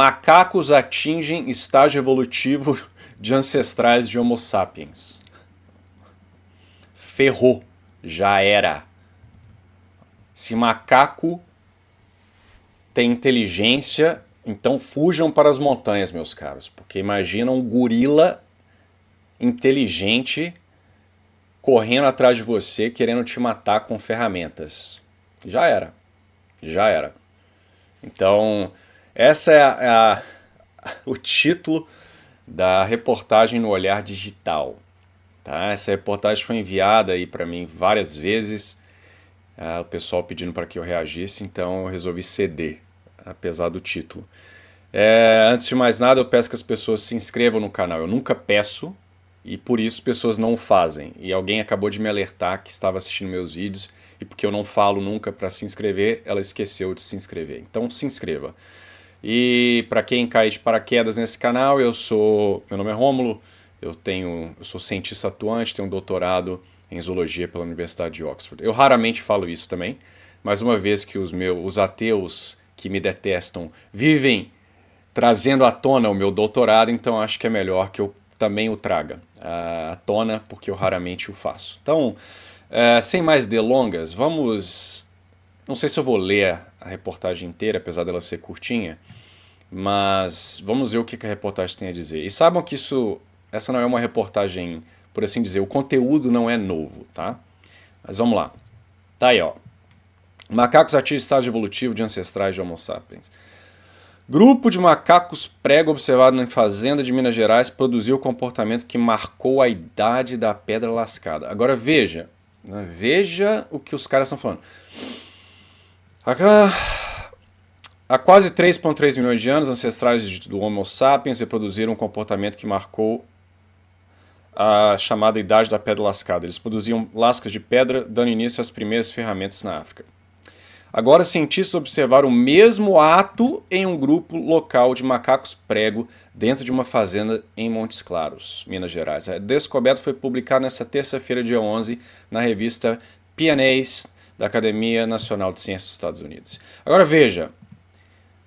Macacos atingem estágio evolutivo de ancestrais de Homo sapiens. Ferrou. Já era. Se macaco tem inteligência, então fujam para as montanhas, meus caros. Porque imagina um gorila inteligente correndo atrás de você, querendo te matar com ferramentas. Já era. Já era. Então, essa é o título da reportagem no Olhar Digital. Tá? Essa reportagem foi enviada aí para mim várias vezes, o pessoal pedindo para que eu reagisse, então eu resolvi ceder, apesar do título. Antes de mais nada, eu peço que as pessoas se inscrevam no canal. Eu nunca peço e por isso pessoas não o fazem. E alguém acabou de me alertar que estava assistindo meus vídeos e porque eu não falo nunca para se inscrever, ela esqueceu de se inscrever. Então se inscreva. E para quem cai de paraquedas nesse canal, meu nome é Rômulo, eu sou cientista atuante, tenho um doutorado em zoologia pela Universidade de Oxford. Eu raramente falo isso também, mas uma vez que os ateus que me detestam vivem trazendo à tona o meu doutorado, então acho que é melhor que eu também o traga à tona, porque eu raramente o faço. Então, sem mais delongas, vamos... Não sei se eu vou ler a reportagem inteira, apesar dela ser curtinha, mas vamos ver o que a reportagem tem a dizer. E saibam que essa não é uma reportagem, por assim dizer, o conteúdo não é novo, tá? Mas vamos lá. Tá aí, ó. Macacos atingem estágio evolutivo de ancestrais de Homo sapiens. Grupo de macacos prego observado na fazenda de Minas Gerais produziu o comportamento que marcou a idade da pedra lascada. Agora veja o que os caras estão falando. Há quase 3,3 milhões de anos, ancestrais do Homo sapiens reproduziram um comportamento que marcou a chamada Idade da Pedra Lascada. Eles produziam lascas de pedra, dando início às primeiras ferramentas na África. Agora, cientistas observaram o mesmo ato em um grupo local de macacos prego dentro de uma fazenda em Montes Claros, Minas Gerais. A descoberta foi publicada nesta terça-feira, dia 11, na revista PNAS da Academia Nacional de Ciências dos Estados Unidos. Agora veja,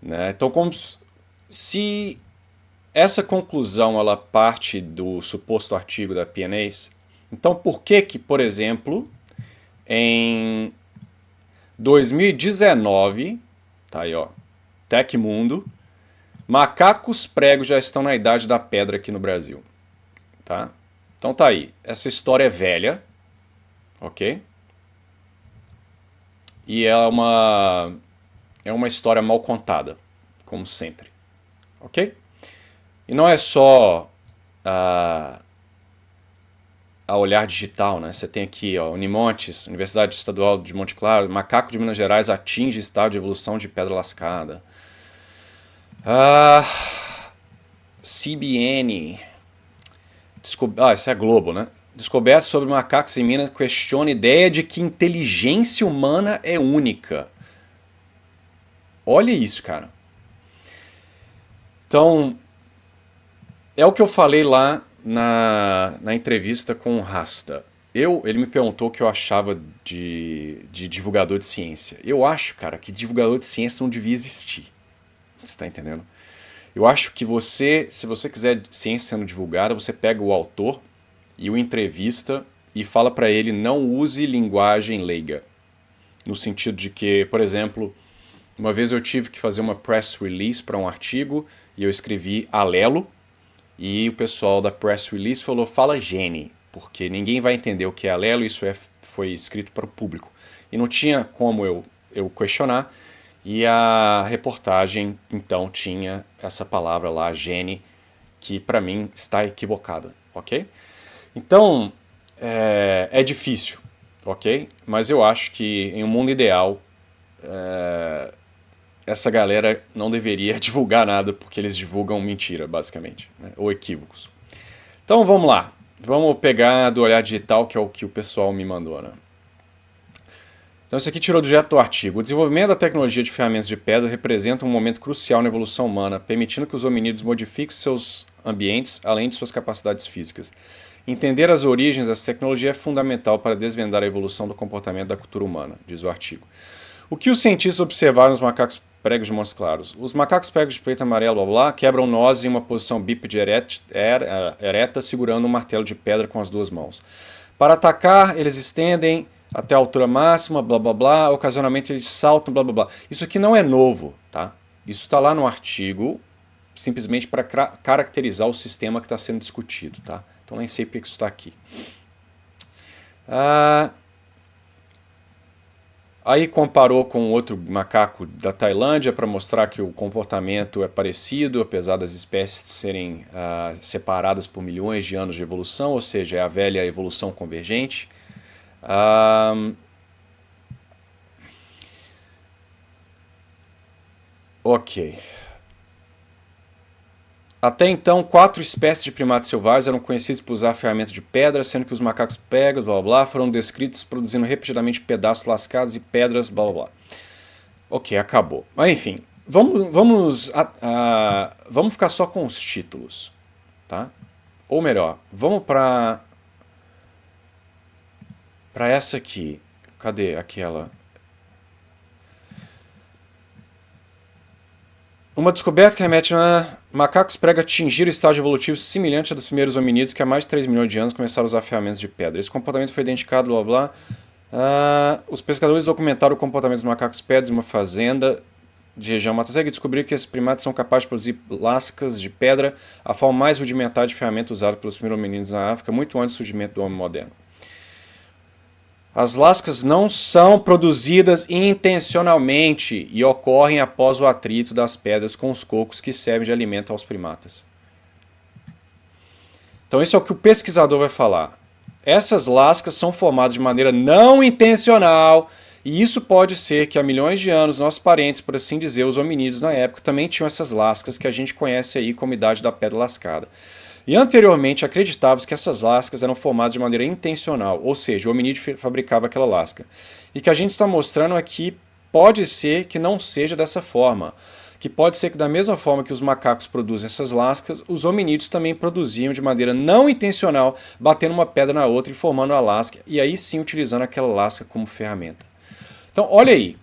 né? Então, como se essa conclusão ela parte do suposto artigo da PNAS, então por que, por exemplo, em 2019, tá aí ó, Tecmundo, macacos pregos já estão na idade da pedra aqui no Brasil, tá? Então tá aí, essa história é velha, ok? E é uma história mal contada, como sempre, ok? E não é só a Olhar Digital, né? Você tem aqui, ó, Unimontes, Universidade Estadual de Monte Claro, macaco de Minas Gerais atinge estado de evolução de pedra lascada. CBN, isso é Globo, né? Descoberta sobre macacos em Minas questiona a ideia de que inteligência humana é única. Olha isso, cara. Então, é o que eu falei lá na entrevista com o Rasta. Ele me perguntou o que eu achava de divulgador de ciência. Eu acho, cara, que divulgador de ciência não devia existir. Você está entendendo? Eu acho que se você quiser ciência sendo divulgada, você pega o autor e o entrevista e fala para ele não use linguagem leiga. No sentido de que, por exemplo, uma vez eu tive que fazer uma press release para um artigo e eu escrevi alelo e o pessoal da press release falou fala gene, porque ninguém vai entender o que é alelo, isso foi escrito para o público. E não tinha como eu questionar e a reportagem então tinha essa palavra lá, gene, que para mim está equivocada, ok? Então, é difícil, ok? Mas eu acho que em um mundo ideal, essa galera não deveria divulgar nada, porque eles divulgam mentira, basicamente, né? Ou equívocos. Então vamos lá, vamos pegar do Olhar Digital, que é o que o pessoal me mandou, né? Então isso aqui tirou direto do artigo. O desenvolvimento da tecnologia de ferramentas de pedra representa um momento crucial na evolução humana, permitindo que os hominídeos modifiquem seus ambientes, além de suas capacidades físicas. Entender as origens dessa tecnologia é fundamental para desvendar a evolução do comportamento da cultura humana, diz o artigo. O que os cientistas observaram nos macacos pregos de monstros claros. Os macacos pregos de preto e amarelo, blá, blá, quebram nós em uma posição bípede ereta, segurando um martelo de pedra com as duas mãos. Para atacar, eles estendem até a altura máxima, blá blá blá, ocasionalmente eles saltam, blá blá blá. Isso aqui não é novo, tá? Isso está lá no artigo, simplesmente para caracterizar o sistema que está sendo discutido, tá? Então nem sei porque isso está aqui. Aí comparou com outro macaco da Tailândia para mostrar que o comportamento é parecido, apesar das espécies serem separadas por milhões de anos de evolução, ou seja, é a velha evolução convergente. Ok. Até então, 4 espécies de primatas selvagens eram conhecidas por usar ferramentas de pedra, sendo que os macacos pregos, blá blá blá, foram descritos produzindo repetidamente pedaços lascados e pedras, blá blá blá. Ok, acabou. Mas enfim, vamos ficar só com os títulos, tá? Ou melhor, vamos para essa aqui. Cadê aquela? Uma descoberta que remete a macacos prega atingir o estágio evolutivo semelhante ao dos primeiros hominídeos que há mais de 3 milhões de anos começaram a usar ferramentas de pedra. Esse comportamento foi identificado, blá blá. Os pescadores documentaram o comportamento dos macacos pedras em uma fazenda de região Mata Seca e descobriram que esses primatas são capazes de produzir lascas de pedra, a forma mais rudimentar de ferramenta usada pelos primeiros hominídeos na África, muito antes do surgimento do homem moderno. As lascas não são produzidas intencionalmente e ocorrem após o atrito das pedras com os cocos que servem de alimento aos primatas. Então isso é o que o pesquisador vai falar. Essas lascas são formadas de maneira não intencional e isso pode ser que há milhões de anos nossos parentes, por assim dizer, os hominídeos na época, também tinham essas lascas que a gente conhece aí como idade da pedra lascada. E anteriormente acreditava-se que essas lascas eram formadas de maneira intencional, ou seja, o hominídeo fabricava aquela lasca. E que a gente está mostrando aqui pode ser que não seja dessa forma. Que pode ser que da mesma forma que os macacos produzem essas lascas, os hominídeos também produziam de maneira não intencional, batendo uma pedra na outra e formando a lasca, e aí sim utilizando aquela lasca como ferramenta. Então olha aí.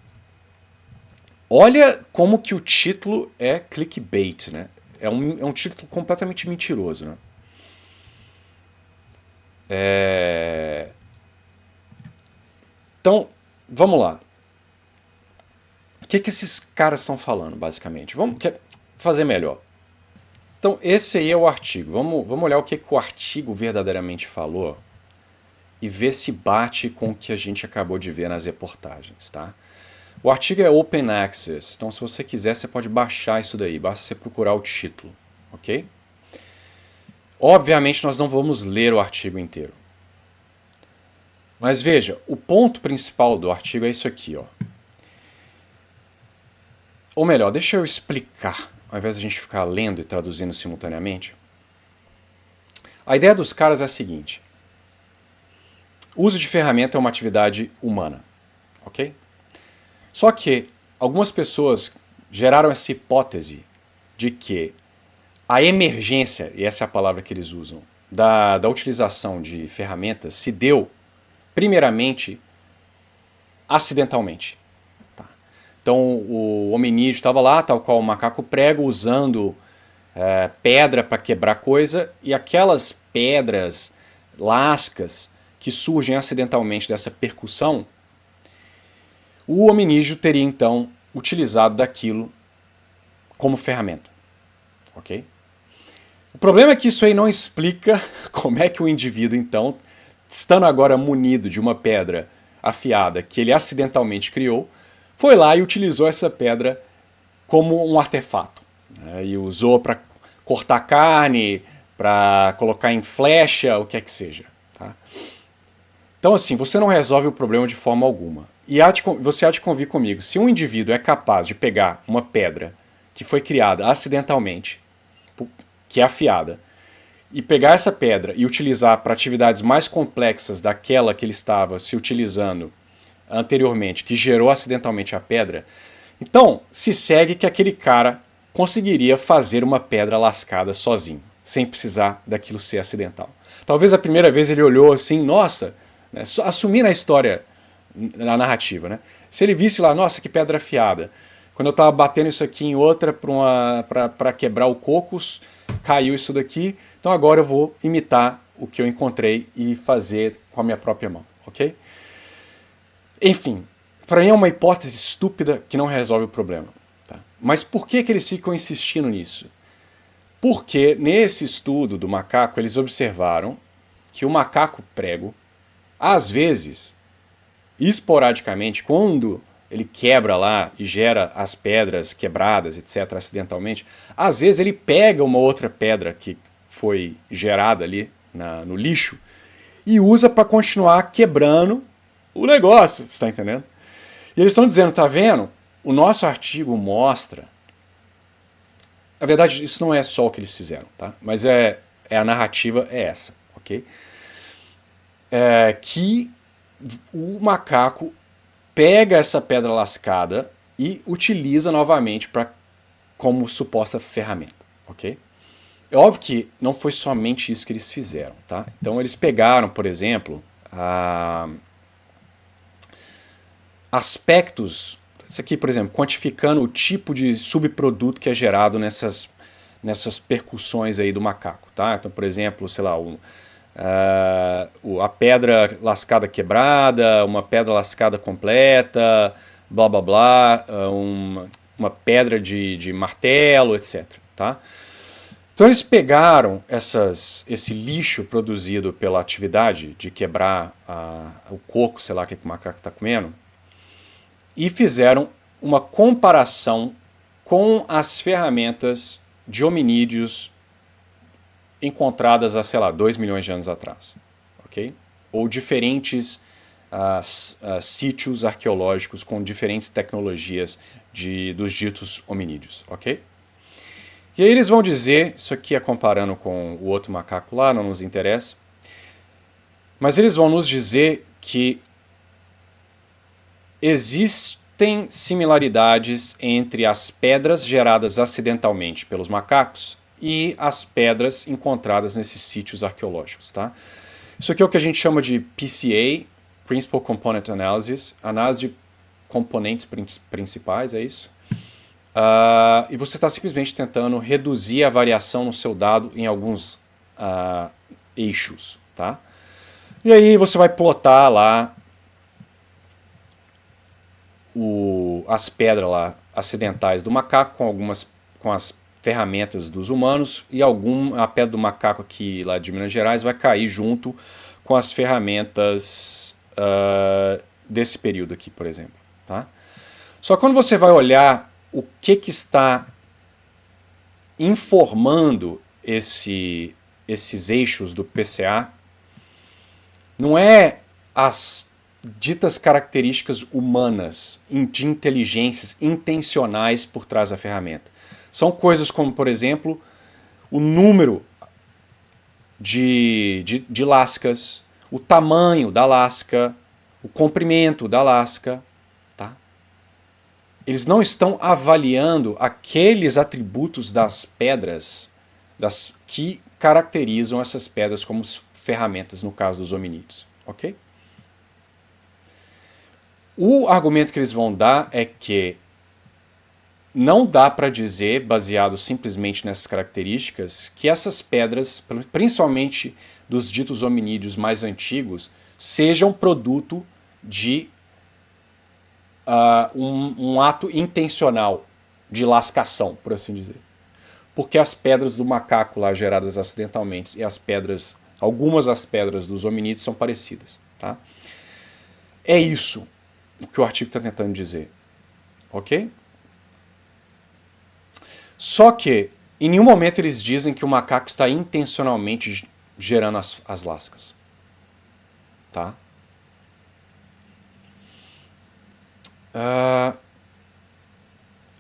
Olha como que o título é clickbait, né? É um título completamente mentiroso, né? Então, vamos lá. O que esses caras estão falando, basicamente? Vamos fazer melhor. Então, esse aí é o artigo. Vamos olhar o que o artigo verdadeiramente falou e ver se bate com o que a gente acabou de ver nas reportagens, tá? O artigo é Open Access, então se você quiser você pode baixar isso daí, basta você procurar o título, ok? Obviamente nós não vamos ler o artigo inteiro. Mas veja, o ponto principal do artigo é isso aqui, ó. Ou melhor, deixa eu explicar, ao invés de a gente ficar lendo e traduzindo simultaneamente. A ideia dos caras é a seguinte. O uso de ferramenta é uma atividade humana, ok? Só que algumas pessoas geraram essa hipótese de que a emergência, e essa é a palavra que eles usam, da utilização de ferramentas se deu, primeiramente, acidentalmente. Tá? Então o hominídeo estava lá, tal qual o macaco prego, usando pedra para quebrar coisa, e aquelas pedras, lascas, que surgem acidentalmente dessa percussão, o hominídeo teria então utilizado daquilo como ferramenta, ok? O problema é que isso aí não explica como é que o indivíduo então, estando agora munido de uma pedra afiada que ele acidentalmente criou, foi lá e utilizou essa pedra como um artefato, né? E usou para cortar carne, para colocar em flecha, o que é que seja, tá? Então assim, você não resolve o problema de forma alguma. E você há de convir comigo, se um indivíduo é capaz de pegar uma pedra que foi criada acidentalmente, que é afiada, e pegar essa pedra e utilizar para atividades mais complexas daquela que ele estava se utilizando anteriormente, que gerou acidentalmente a pedra, então se segue que aquele cara conseguiria fazer uma pedra lascada sozinho, sem precisar daquilo ser acidental. Talvez a primeira vez ele olhou assim, nossa, né, assumindo a história, na narrativa, né? Se ele visse lá, nossa, que pedra afiada, Quando eu estava batendo isso aqui em outra para quebrar o cocos, caiu isso daqui. Então agora eu vou imitar o que eu encontrei e fazer com a minha própria mão, ok? Enfim, para mim é uma hipótese estúpida que não resolve o problema. Tá? Mas por que eles ficam insistindo nisso? Porque nesse estudo do macaco eles observaram que o macaco prego, às vezes, esporadicamente, quando ele quebra lá e gera as pedras quebradas, etc., acidentalmente, às vezes ele pega uma outra pedra que foi gerada ali no lixo e usa para continuar quebrando o negócio, você está entendendo? E eles estão dizendo, tá vendo? O nosso artigo mostra... Na verdade, isso não é só o que eles fizeram, tá? Mas a narrativa é essa, ok? Que o macaco pega essa pedra lascada e utiliza novamente como suposta ferramenta, ok? É óbvio que não foi somente isso que eles fizeram, tá? Então eles pegaram, por exemplo, aspectos, isso aqui, por exemplo, quantificando o tipo de subproduto que é gerado nessas percussões aí do macaco, tá? Então, por exemplo, sei lá, a pedra lascada quebrada, uma pedra lascada completa, blá blá blá, uma pedra de martelo, etc. Tá? Então eles pegaram esse lixo produzido pela atividade de quebrar o coco, sei lá o que o macaco está comendo, e fizeram uma comparação com as ferramentas de hominídeos encontradas há, sei lá, 2 milhões de anos atrás, ok? Ou diferentes sítios arqueológicos com diferentes tecnologias dos ditos hominídeos, ok? E aí eles vão dizer, isso aqui é comparando com o outro macaco lá, não nos interessa, mas eles vão nos dizer que existem similaridades entre as pedras geradas acidentalmente pelos macacos e as pedras encontradas nesses sítios arqueológicos. Tá? Isso aqui é o que a gente chama de PCA, Principal Component Analysis, análise de componentes principais, é isso? E você está simplesmente tentando reduzir a variação no seu dado em alguns eixos. Tá? E aí você vai plotar lá as pedras lá acidentais do macaco com as ferramentas dos humanos e a pedra do macaco aqui lá de Minas Gerais vai cair junto com as ferramentas desse período aqui, por exemplo. Tá? Só que quando você vai olhar o que está informando esses eixos do PCA, não é as ditas características humanas, de inteligências intencionais por trás da ferramenta. São coisas como, por exemplo, o número de lascas, o tamanho da lasca, o comprimento da lasca. Tá? Eles não estão avaliando aqueles atributos das pedras que caracterizam essas pedras como ferramentas, no caso dos hominídeos. Ok? O argumento que eles vão dar é que não dá para dizer, baseado simplesmente nessas características, que essas pedras, principalmente dos ditos hominídeos mais antigos, sejam produto de um ato intencional de lascação, por assim dizer. Porque as pedras do macaco lá geradas acidentalmente e algumas das pedras dos hominídeos são parecidas. Tá? É isso o que o artigo está tentando dizer. Ok? Só que, em nenhum momento eles dizem que o macaco está intencionalmente gerando as lascas. Tá?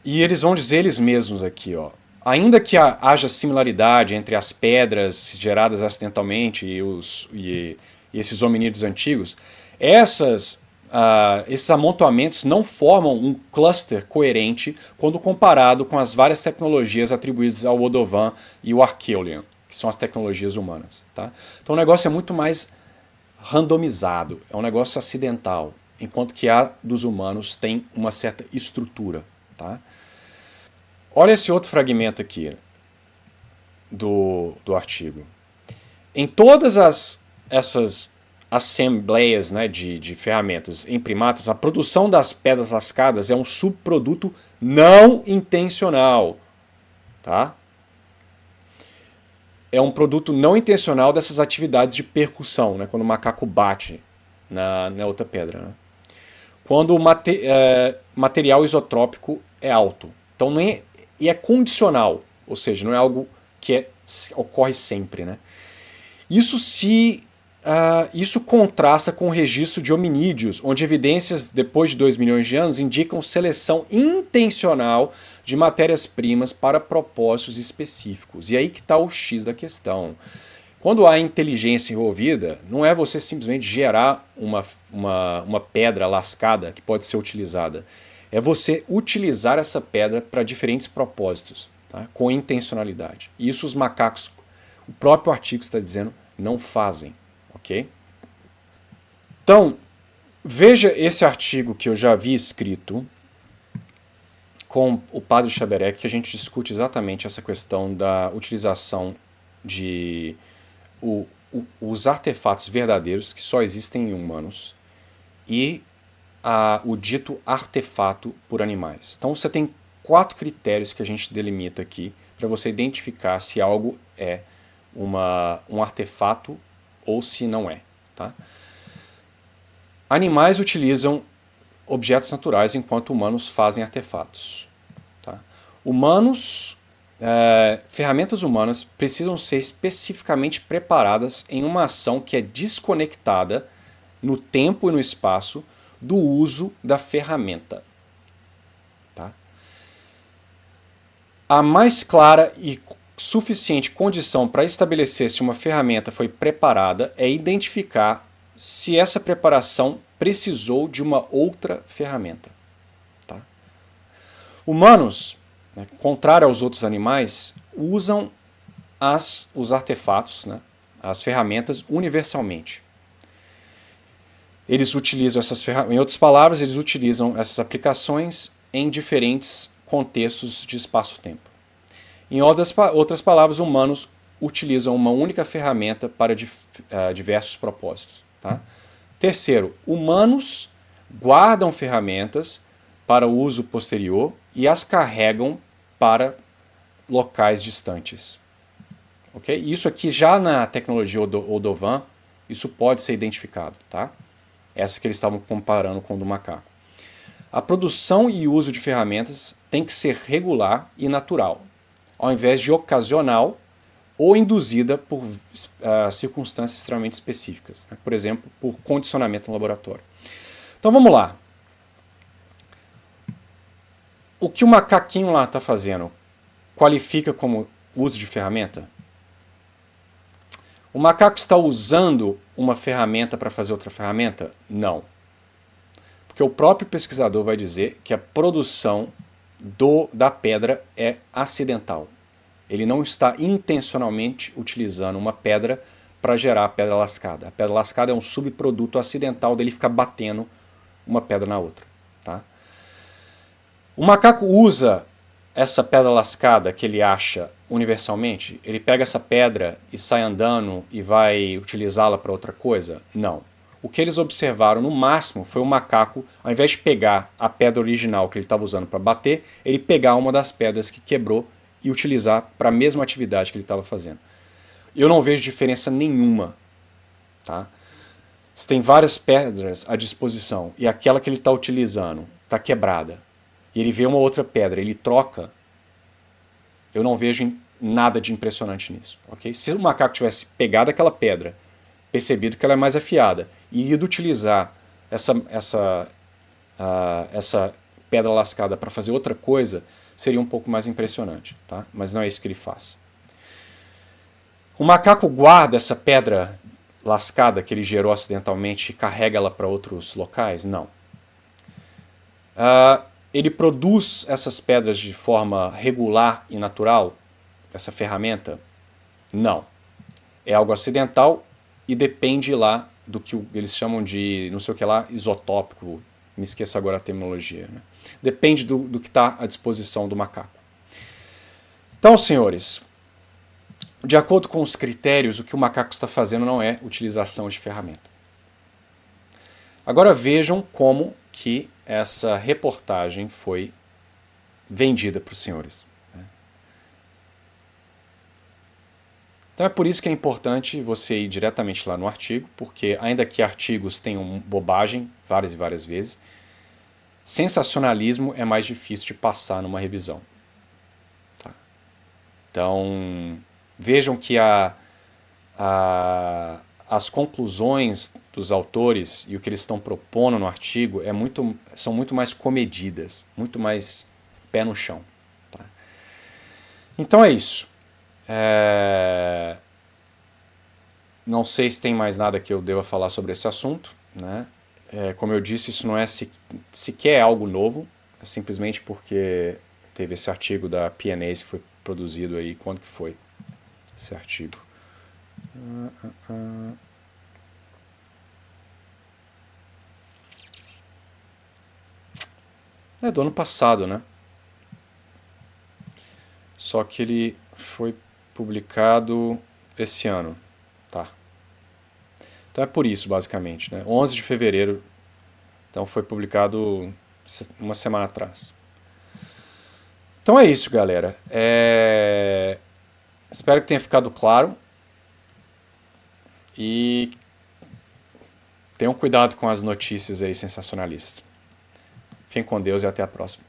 E eles vão dizer eles mesmos aqui, ó. Ainda que haja similaridade entre as pedras geradas acidentalmente e esses hominídeos antigos, esses amontoamentos não formam um cluster coerente quando comparado com as várias tecnologias atribuídas ao Odovan e o Archeolian, que são as tecnologias humanas. Tá? Então o negócio é muito mais randomizado, é um negócio acidental, enquanto que a dos humanos tem uma certa estrutura. tá? Olha esse outro fragmento aqui do artigo. Em todas essas assembleias, né, de ferramentas em primatas, a produção das pedras lascadas é um subproduto não intencional, tá? É um produto não intencional dessas atividades de percussão, né, quando o macaco bate na outra pedra, né? Quando o material isotrópico é alto. Então e é condicional, ou seja, não é algo que ocorre sempre, né? Isso contrasta com o registro de hominídeos, onde evidências depois de 2 milhões de anos indicam seleção intencional de matérias-primas para propósitos específicos. E aí que está o X da questão. Quando há inteligência envolvida, não é você simplesmente gerar uma pedra lascada que pode ser utilizada. É você utilizar essa pedra para diferentes propósitos, tá? Com intencionalidade. E isso os macacos, o próprio artigo está dizendo, não fazem, ok? Então, veja esse artigo que eu já havia escrito com o padre Chaberek, que a gente discute exatamente essa questão da utilização de os artefatos verdadeiros que só existem em humanos e o dito artefato por animais. Então você tem 4 critérios que a gente delimita aqui para você identificar se algo é um artefato ou se não é. Tá? Animais utilizam objetos naturais enquanto humanos fazem artefatos. Tá? Ferramentas humanas precisam ser especificamente preparadas em uma ação que é desconectada no tempo e no espaço do uso da ferramenta. Tá? A mais clara e suficiente condição para estabelecer se uma ferramenta foi preparada é identificar se essa preparação precisou de uma outra ferramenta. Tá? Humanos, né, contrário aos outros animais, usam os artefatos, né, as ferramentas universalmente. Eles utilizam essas ferramentas, em outras palavras, eles utilizam essas aplicações em diferentes contextos de espaço-tempo. Em outras palavras, humanos utilizam uma única ferramenta para diversos propósitos. Tá? Terceiro, humanos guardam ferramentas para o uso posterior e as carregam para locais distantes. Okay? Isso aqui já na tecnologia Odovan, isso pode ser identificado. Tá? Essa que eles estavam comparando com o do macaco. A produção e uso de ferramentas tem que ser regular e natural, ao invés de ocasional ou induzida por circunstâncias extremamente específicas, né? Por exemplo, por condicionamento no laboratório. Então vamos lá. O que o macaquinho lá está fazendo qualifica como uso de ferramenta? O macaco está usando uma ferramenta para fazer outra ferramenta? Não. Porque o próprio pesquisador vai dizer que a produção da pedra é acidental. Ele não está intencionalmente utilizando uma pedra para gerar a pedra lascada. A pedra lascada é um subproduto acidental dele ficar batendo uma pedra na outra. Tá? O macaco usa essa pedra lascada que ele acha universalmente? Ele pega essa pedra e sai andando e vai utilizá-la para outra coisa? Não. O que eles observaram no máximo foi o macaco, ao invés de pegar a pedra original que ele estava usando para bater, ele pegar uma das pedras que quebrou e utilizar para a mesma atividade que ele estava fazendo. Eu não vejo diferença nenhuma. Tá? Você tem várias pedras à disposição e aquela que ele está utilizando está quebrada. E ele vê uma outra pedra, ele troca. Eu não vejo nada de impressionante nisso. Okay? Se o macaco tivesse pegado aquela pedra, percebido que ela é mais afiada e ido utilizar essa pedra lascada para fazer outra coisa, seria um pouco mais impressionante, tá? Mas não é isso que ele faz. O macaco guarda essa pedra lascada que ele gerou acidentalmente e carrega ela para outros locais? Não. Ele produz essas pedras de forma regular e natural? Essa ferramenta? Não. É algo acidental e depende lá do que eles chamam de, não sei o que lá, isotópico, Me esqueço agora a terminologia. Né? Depende do que está à disposição do macaco. Então, senhores, de acordo com os critérios, o que o macaco está fazendo não é utilização de ferramenta. Agora vejam como que essa reportagem foi vendida para os senhores. Então é por isso que é importante você ir diretamente lá no artigo, porque ainda que artigos tenham bobagem várias e várias vezes, sensacionalismo é mais difícil de passar numa revisão. Tá? Então vejam que as conclusões dos autores e o que eles estão propondo no artigo são muito mais comedidas, muito mais pé no chão. Tá? Então é isso. Não sei se tem mais nada que eu deva falar sobre esse assunto. Né? Como eu disse, isso não é sequer algo novo, é simplesmente porque teve esse artigo da PNAS que foi produzido aí. Quando que foi esse artigo? É do ano passado, né? Só que ele foi publicado esse ano. Tá. Então é por isso, basicamente, né? 11 de fevereiro. Então foi publicado uma semana atrás. Então é isso, galera. Espero que tenha ficado claro. E tenham cuidado com as notícias aí sensacionalistas. Fiquem com Deus e até a próxima.